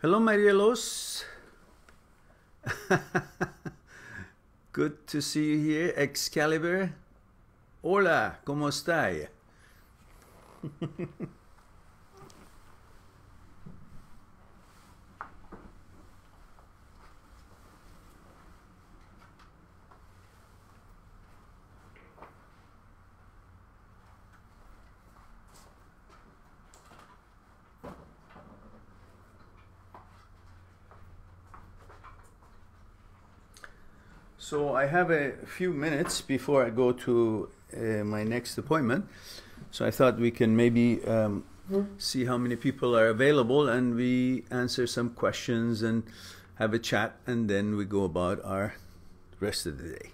Hello, Marielos. Good to see you here, Excalibur. Hola, ¿cómo estás? So I have a few minutes before I go to my next appointment. So I thought we can maybe see how many people are available, and we answer some questions and have a chat, and then we go about our rest of the day.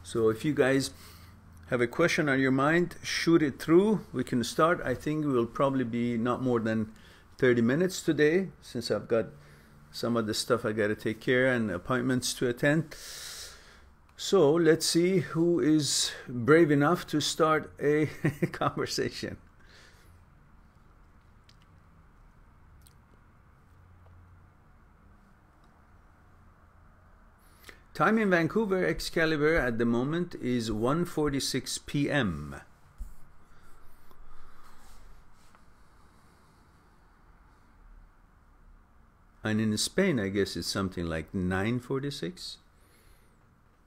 So if you guys have a question on your mind, shoot it through. We can start. I think we'll probably be not more than 30 minutes today, since I've got some of the stuff I got to take care of and appointments to attend. So let's see who is brave enough to start a conversation. Time in Vancouver, Excalibur, at the moment is 1:46 p.m. And in Spain, I guess it's something like 9:46.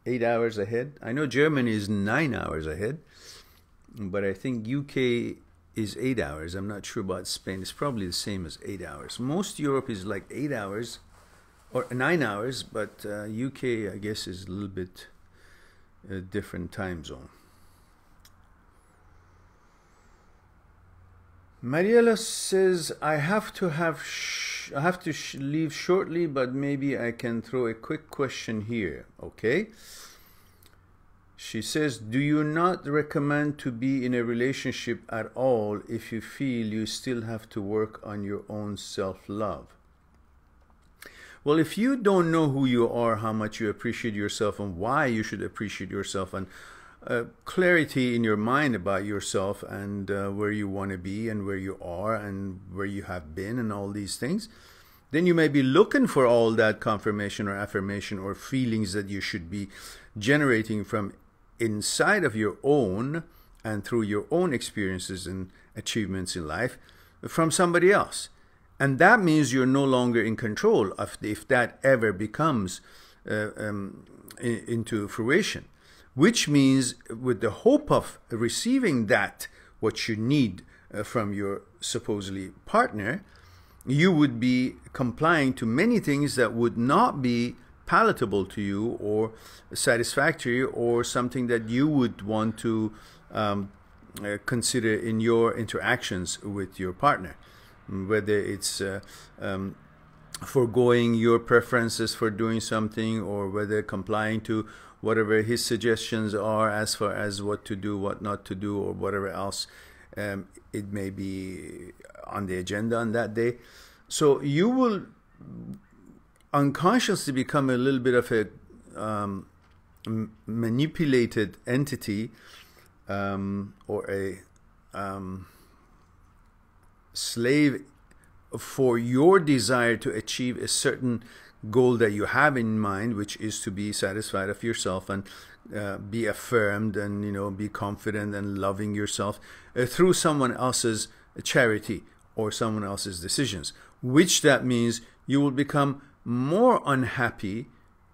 8 hours ahead. I know Germany is 9 hours ahead, but I think UK is 8 hours. I'm not sure about Spain. It's probably the same as 8 hours. Most Europe is like 8 hours. Or 9 hours, but UK, I guess, is a little bit a different time zone. Mariela says, I have to leave shortly, but maybe I can throw a quick question here. Okay. She says, do you not recommend to be in a relationship at all if you feel you still have to work on your own self-love? Well, if you don't know who you are, how much you appreciate yourself, and why you should appreciate yourself, and clarity in your mind about yourself and where you want to be and where you are and where you have been and all these things, then you may be looking for all that confirmation or affirmation or feelings that you should be generating from inside of your own and through your own experiences and achievements in life from somebody else. And that means you're no longer in control of if that ever becomes into fruition, which means with the hope of receiving that, what you need from your supposedly partner, you would be complying to many things that would not be palatable to you or satisfactory or something that you would want to consider in your interactions with your partner. Whether it's foregoing your preferences for doing something, or whether complying to whatever his suggestions are as far as what to do, what not to do, or whatever else it may be on the agenda on that day. So you will unconsciously become a little bit of a manipulated entity or a slave for your desire to achieve a certain goal that you have in mind, which is to be satisfied of yourself and be affirmed and, you know, be confident and loving yourself through someone else's charity or someone else's decisions, which that means you will become more unhappy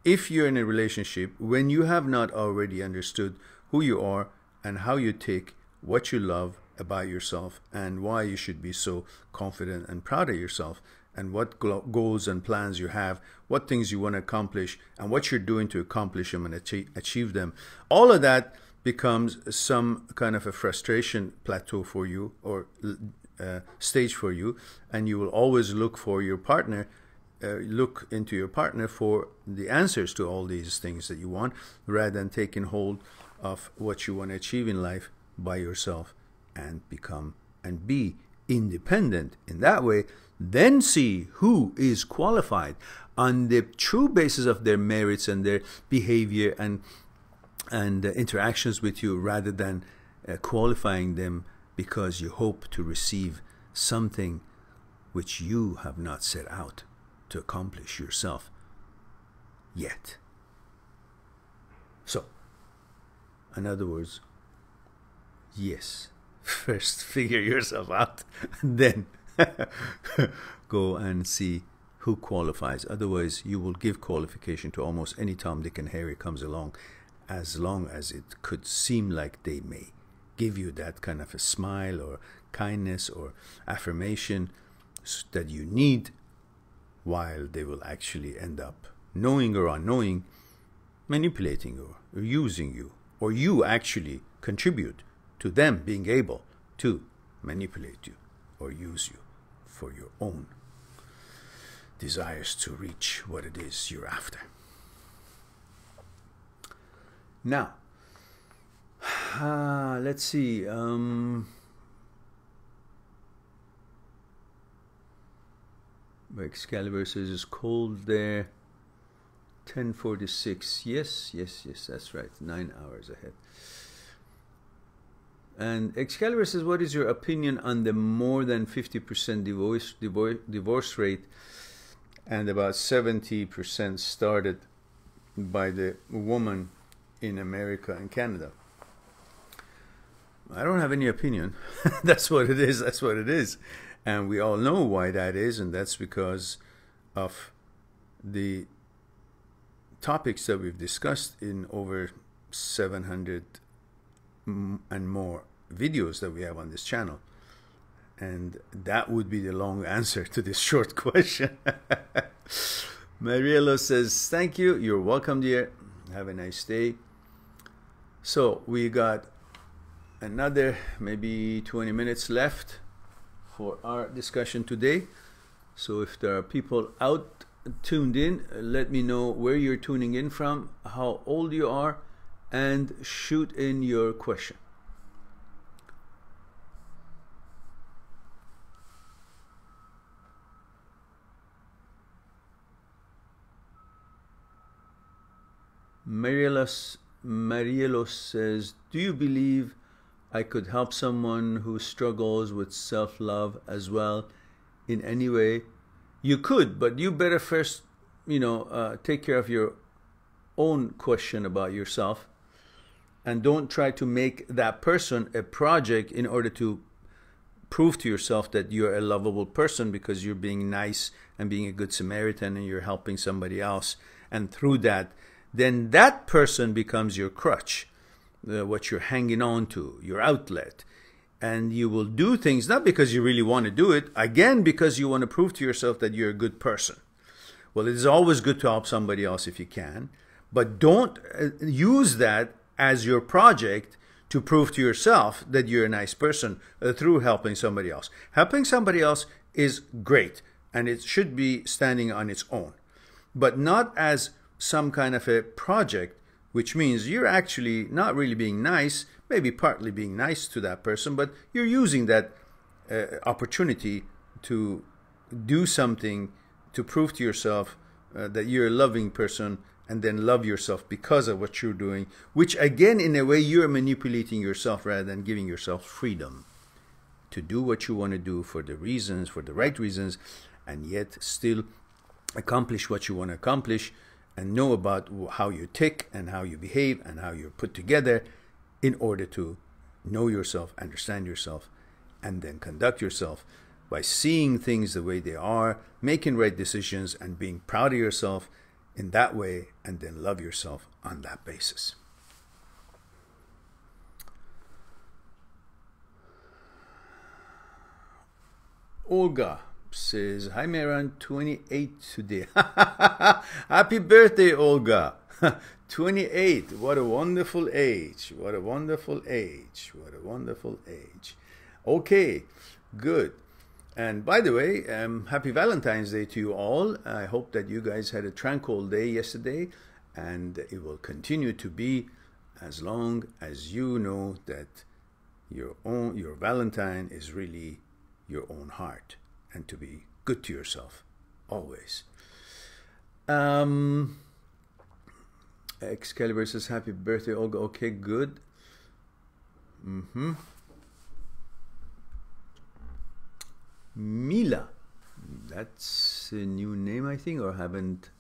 if you're in a relationship when you have not already understood who you are and how you take what you love about yourself and why you should be so confident and proud of yourself, and what goals and plans you have, what things you want to accomplish, and what you're doing to accomplish them and achieve them. All of that becomes some kind of a frustration plateau for you, or stage for you, and you will always look for your partner, look into your partner for the answers to all these things that you want, rather than taking hold of what you want to achieve in life by yourself and become and be independent in that way. Then see who is qualified on the true basis of their merits and their behavior and and interactions with you, rather than qualifying them because you hope to receive something which you have not set out to accomplish yourself yet. So, in other words, yes, first figure yourself out, and then go and see who qualifies. Otherwise, you will give qualification to almost any Tom, Dick, and Harry comes along, as long as it could seem like they may give you that kind of a smile or kindness or affirmation that you need, while they will actually end up, knowing or unknowing, manipulating you or using you, or you actually contribute to them being able to manipulate you or use you for your own desires to reach what it is you're after. Now, let's see. Excalibur says it's cold there. 10:46. Yes, that's right. 9 hours ahead. And Excalibur says, what is your opinion on the more than 50% divorce rate, and about 70% started by the woman in America and Canada? I don't have any opinion. That's what it is. That's what it is. And we all know why that is, and that's because of the topics that we've discussed in over 700 and more videos that we have on this channel. And that would be the long answer to this short question. Mariello says, thank you. You're welcome, dear. Have a nice day. So we got another maybe 20 minutes left for our discussion today. So if there are people out tuned in, let me know where you're tuning in from, how old you are, and shoot in your question. Marielos says, do you believe I could help someone who struggles with self-love as well in any way? You could, but you better first, take care of your own question about yourself, and don't try to make that person a project in order to prove to yourself that you're a lovable person because you're being nice and being a good Samaritan and you're helping somebody else. And through that, then that person becomes your crutch, what you're hanging on to, your outlet. And you will do things not because you really want to do it, again, because you want to prove to yourself that you're a good person. Well, it is always good to help somebody else if you can, but don't use that as your project to prove to yourself that you're a nice person through helping somebody else. Helping somebody else is great, and it should be standing on its own, but not as some kind of a project, which means you're actually not really being nice, maybe partly being nice to that person, but you're using that opportunity to do something to prove to yourself that you're a loving person, and then love yourself because of what you're doing, which again, in a way, you're manipulating yourself rather than giving yourself freedom to do what you want to do for the right reasons, and yet still accomplish what you want to accomplish, and know about how you tick and how you behave and how you're put together in order to know yourself, understand yourself, and then conduct yourself by seeing things the way they are, making right decisions, and being proud of yourself in that way, and then love yourself on that basis. Olga says, hi Mehran, 28 today. Happy birthday, Olga. 28, what a wonderful age. What a wonderful age. What a wonderful age. Okay, good. And by the way, happy Valentine's Day to you all. I hope that you guys had a tranquil day yesterday, and it will continue to be as long as you know that your Valentine is really your own heart, and to be good to yourself always. Excalibur says happy birthday, Olga. Okay, good. Mila, that's a new name, I think, or haven't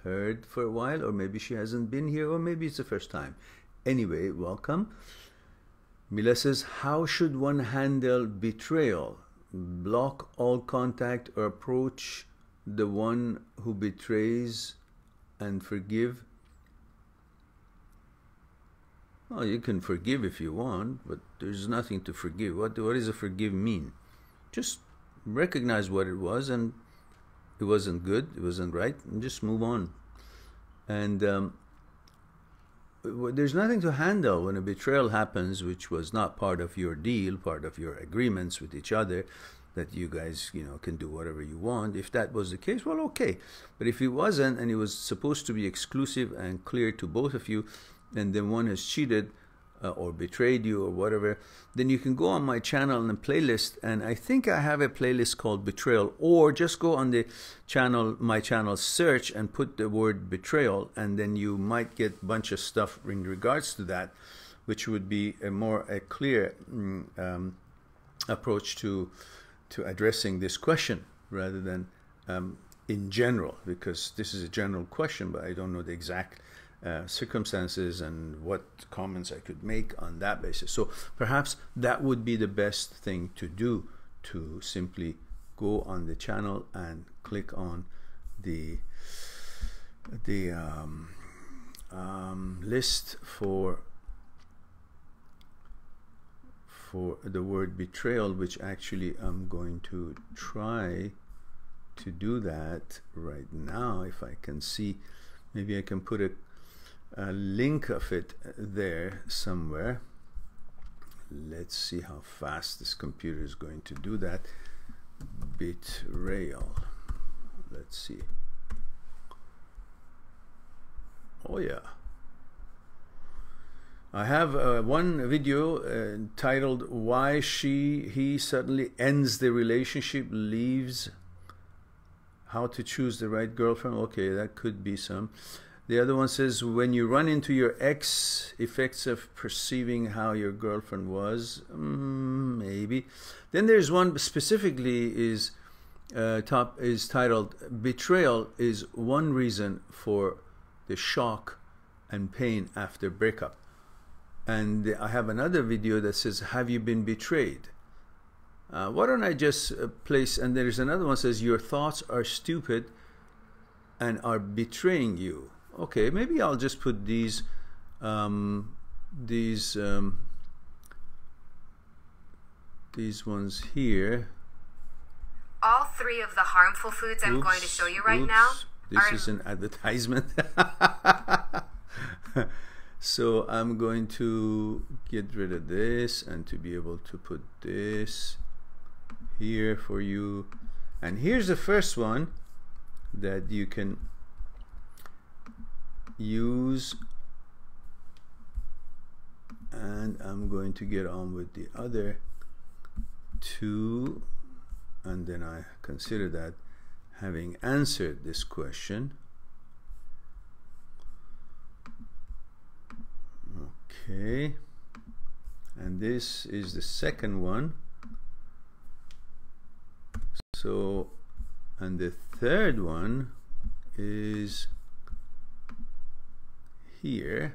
heard for a while, or maybe she hasn't been here, or maybe it's the first time. Anyway, welcome. Mila says, how should one handle betrayal? Block all contact or approach the one who betrays and forgive? Well, you can forgive if you want, but there's nothing to forgive. What does a forgive mean? Just recognize what it was, and it wasn't good, it wasn't right, and just move on. And there's nothing to handle when a betrayal happens, which was not part of your deal, part of your agreements with each other, that you guys, can do whatever you want. If that was the case, well, okay. But if it wasn't, and it was supposed to be exclusive and clear to both of you, and then one has cheated or betrayed you or whatever, then you can go on my channel and playlist, and I think I have a playlist called Betrayal, or just go on the channel, my channel, search and put the word betrayal, and then you might get a bunch of stuff in regards to that, which would be a clear approach to addressing this question, rather than in general, because this is a general question, but I don't know the exact circumstances and what comments I could make on that basis. So perhaps that would be the best thing to do, to simply go on the channel and click on the list for the word betrayal, which actually I'm going to try to do that right now. If I can see, maybe I can put a link of it there somewhere. Let's see how fast this computer is going to do that. Betrayal. Let's see. Oh yeah. I have one video titled "Why He Suddenly Ends the Relationship, Leaves, How to Choose the Right Girlfriend." Okay, that could be some. The other one says, when you run into your ex, effects of perceiving how your girlfriend was. Maybe. Then there's one specifically is titled, betrayal is one reason for the shock and pain after breakup. And I have another video that says, have you been betrayed? Why don't I just place, and there's another one that says, your thoughts are stupid and are betraying you. Okay, maybe I'll just put these ones here. All three of the harmful foods I'm going to show you right now. This is an advertisement. So I'm going to get rid of this and to be able to put this here for you. And here's the first one that you can use, and I'm going to get on with the other two, and then I consider that having answered this question. Okay, and this is the second one. So, and the third one is here,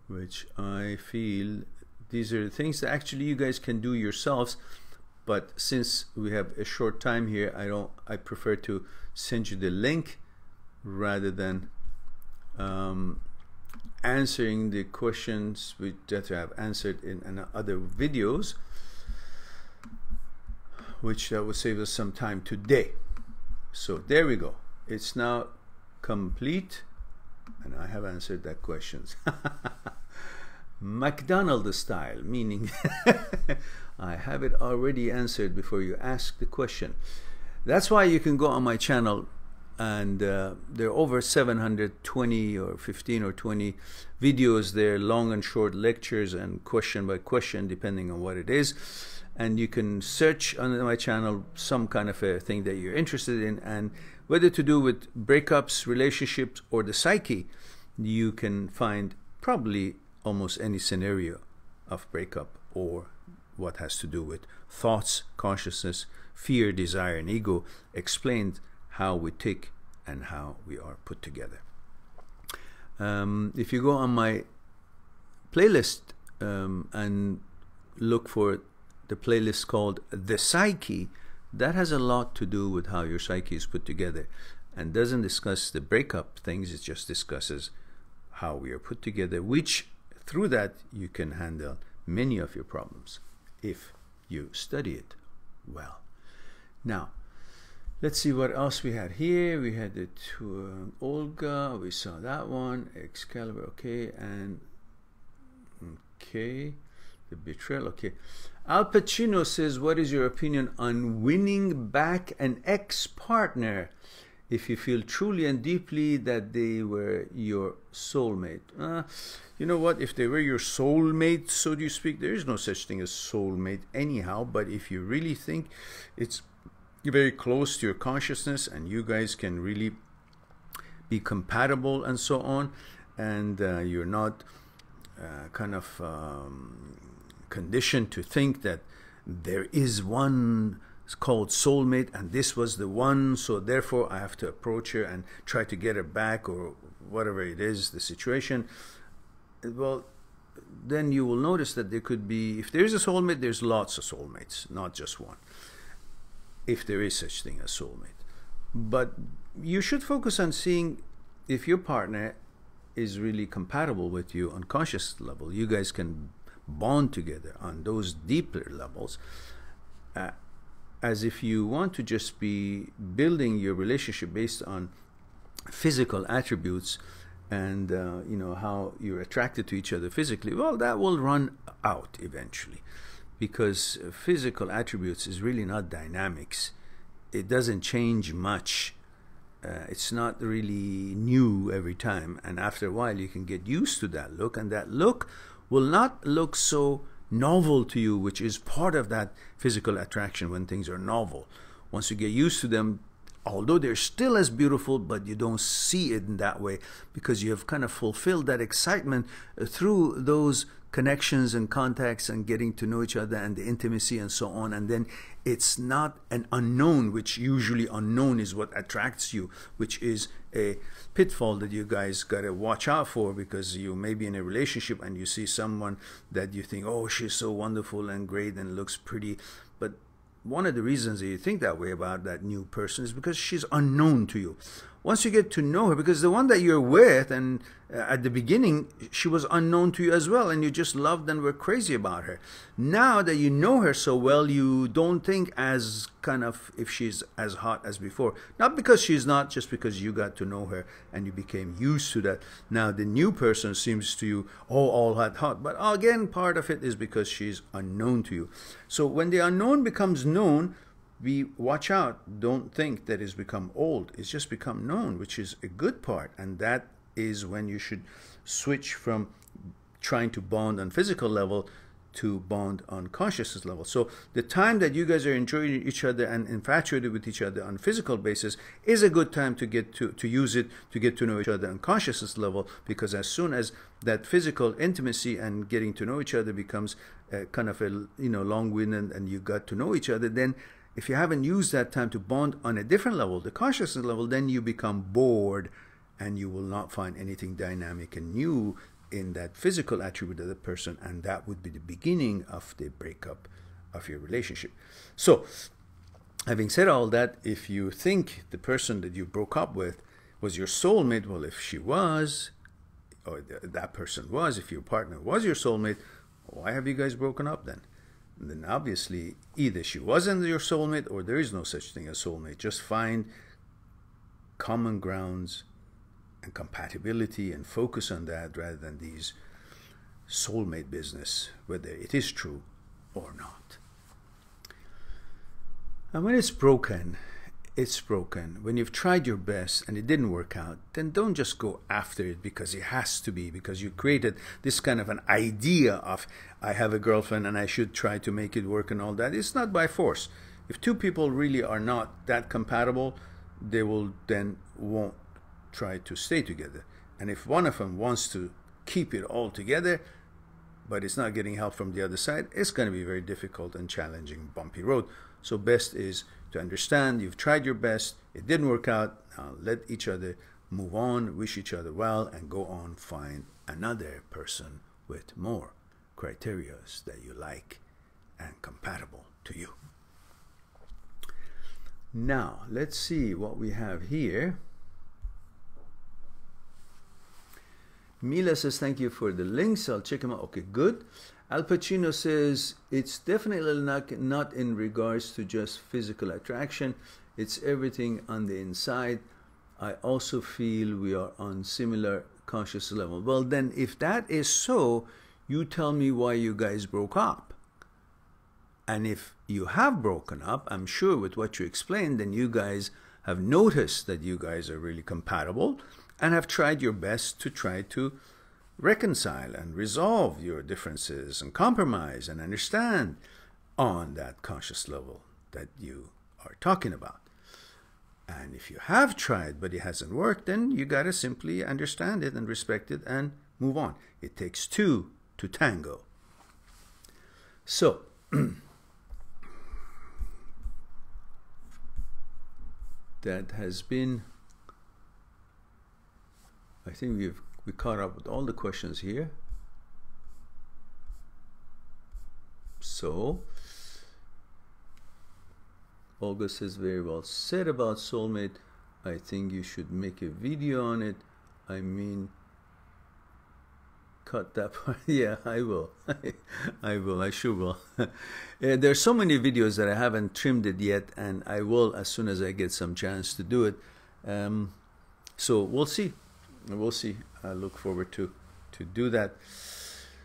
which I feel these are things that actually you guys can do yourselves, but since we have a short time here, I prefer to send you the link rather than answering the questions that I have answered in other videos, which that will save us some time today. So there we go, it's now complete, and I have answered that questions. McDonald style, meaning I have it already answered before you ask the question. That's why you can go on my channel, and there are over 720 or 15 or 20 videos there, long and short lectures and question by question depending on what it is. and you can search on my channel some kind of a thing that you're interested in, and whether to do with breakups, relationships, or the psyche, you can find probably almost any scenario of breakup or what has to do with thoughts, consciousness, fear, desire, and ego, explained how we tick and how we are put together. If you go on my playlist and look for the playlist called The Psyche, that has a lot to do with how your psyche is put together, and doesn't discuss the breakup things. It just discusses how we are put together, which through that you can handle many of your problems if you study it well. Now, let's see what else we had here. We had the Olga, we saw that one, Excalibur, okay, and okay, the betrayal, okay. Al Pacino says, what is your opinion on winning back an ex-partner if you feel truly and deeply that they were your soulmate? You know what, if they were your soulmate, so to speak, there is no such thing as soulmate anyhow, but if you really think it's very close to your consciousness and you guys can really be compatible and so on, and you're not kind of conditioned to think that there is one called soulmate and this was the one, so therefore I have to approach her and try to get her back, or whatever it is the situation, well, then you will notice that there could be, if there is a soulmate, there's lots of soulmates, not just one, if there is such thing as soulmate. But you should focus on seeing if your partner is really compatible with you on conscious level. You guys can bond together on those deeper levels, as if you want to just be building your relationship based on physical attributes and you know, how you're attracted to each other physically. Well, that will run out eventually, because physical attributes is really not dynamics. It doesn't change much. It's not really new every time, and after a while you can get used to that look, and that look will not look so novel to you, which is part of that physical attraction when things are novel. Once you get used to them, although they're still as beautiful, but you don't see it in that way because you have kind of fulfilled that excitement through those connections and contacts and getting to know each other and the intimacy and so on. And then it's not an unknown, which usually unknown is what attracts you, which is a pitfall that you guys got to watch out for, because you may be in a relationship and you see someone that you think, oh, she's so wonderful and great and looks pretty, but one of the reasons that you think that way about that new person is because she's unknown to you. Once you get to know her, because the one that you're with, and at the beginning she was unknown to you as well, and you just loved and were crazy about her. Now that you know her so well, you don't think as kind of if she's as hot as before. Not because she's not, just because you got to know her and you became used to that. Now the new person seems to you, oh, all hot. But again, part of it is because she's unknown to you. So when the unknown becomes known, we watch out. Don't think that it's become old. It's just become known, which is a good part. And that is when you should switch from trying to bond on physical level to bond on consciousness level. So the time that you guys are enjoying each other and infatuated with each other on physical basis is a good time to get to use it to get to know each other on consciousness level, because as soon as that physical intimacy and getting to know each other becomes kind of a long-winded and you got to know each other, then if you haven't used that time to bond on a different level, the consciousness level, then you become bored and you will not find anything dynamic and new in that physical attribute of the person, and that would be the beginning of the breakup of your relationship. So, having said all that, if you think the person that you broke up with was your soulmate, well, if she was, or that person was, if your partner was your soulmate, why have you guys broken up then? And then obviously either she wasn't your soulmate or there is no such thing as soulmate. Just find common grounds and compatibility and focus on that rather than these soulmate business, whether it is true or not. And when it's broken, it's broken, when you've tried your best and it didn't work out, then don't just go after it because it has to be, because you created this kind of an idea of, I have a girlfriend and I should try to make it work and all that. It's not by force. If two people really are not that compatible, they will then won't try to stay together. And if one of them wants to keep it all together, but it's not getting help from the other side, it's going to be very difficult and challenging, bumpy road. So best is to understand you've tried your best, it didn't work out, now let each other move on, wish each other well, and go on, find another person with more criteria that you like and compatible to you. Now, let's see what we have here. Mila says, thank you for the links. I'll check them out. Okay, good. Al Pacino says, it's definitely not in regards to just physical attraction. It's everything on the inside. I also feel we are on similar conscious level. Well, then, if that is so, you tell me why you guys broke up. And if you have broken up, I'm sure with what you explained, then you guys have noticed that you guys are really compatible and have tried your best to try to reconcile and resolve your differences and compromise and understand on that conscious level that you are talking about. And if you have tried but it hasn't worked, then you got to simply understand it and respect it and move on. It takes two to tango. So, that has been, I think we caught up with all the questions here. So, Olga says, very well said about soulmate. I think you should make a video on it. I mean, cut that part. Yeah, I will. I sure will. There's so many videos that I haven't trimmed it yet, and I will as soon as I get some chance to do it. So we'll see. We'll see. I look forward to do that.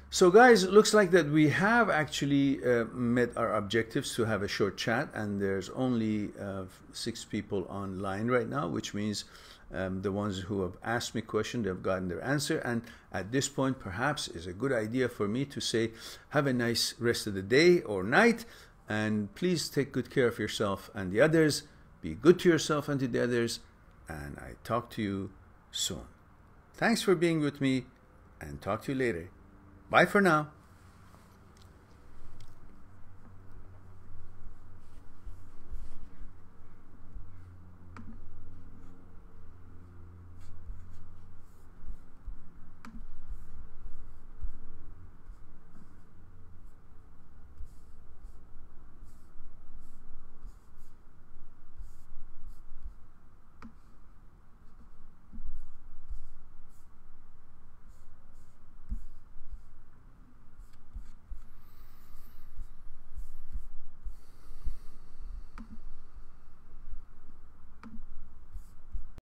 So guys, it looks like that we have actually met our objectives to have a short chat, and there's only 6 people online right now, which means the ones who have asked me questions, they've gotten their answer. And at this point, perhaps is a good idea for me to say, have a nice rest of the day or night, and please take good care of yourself and the others. Be good to yourself and to the others, and I talk to you soon. Thanks for being with me, and talk to you later. Bye for now.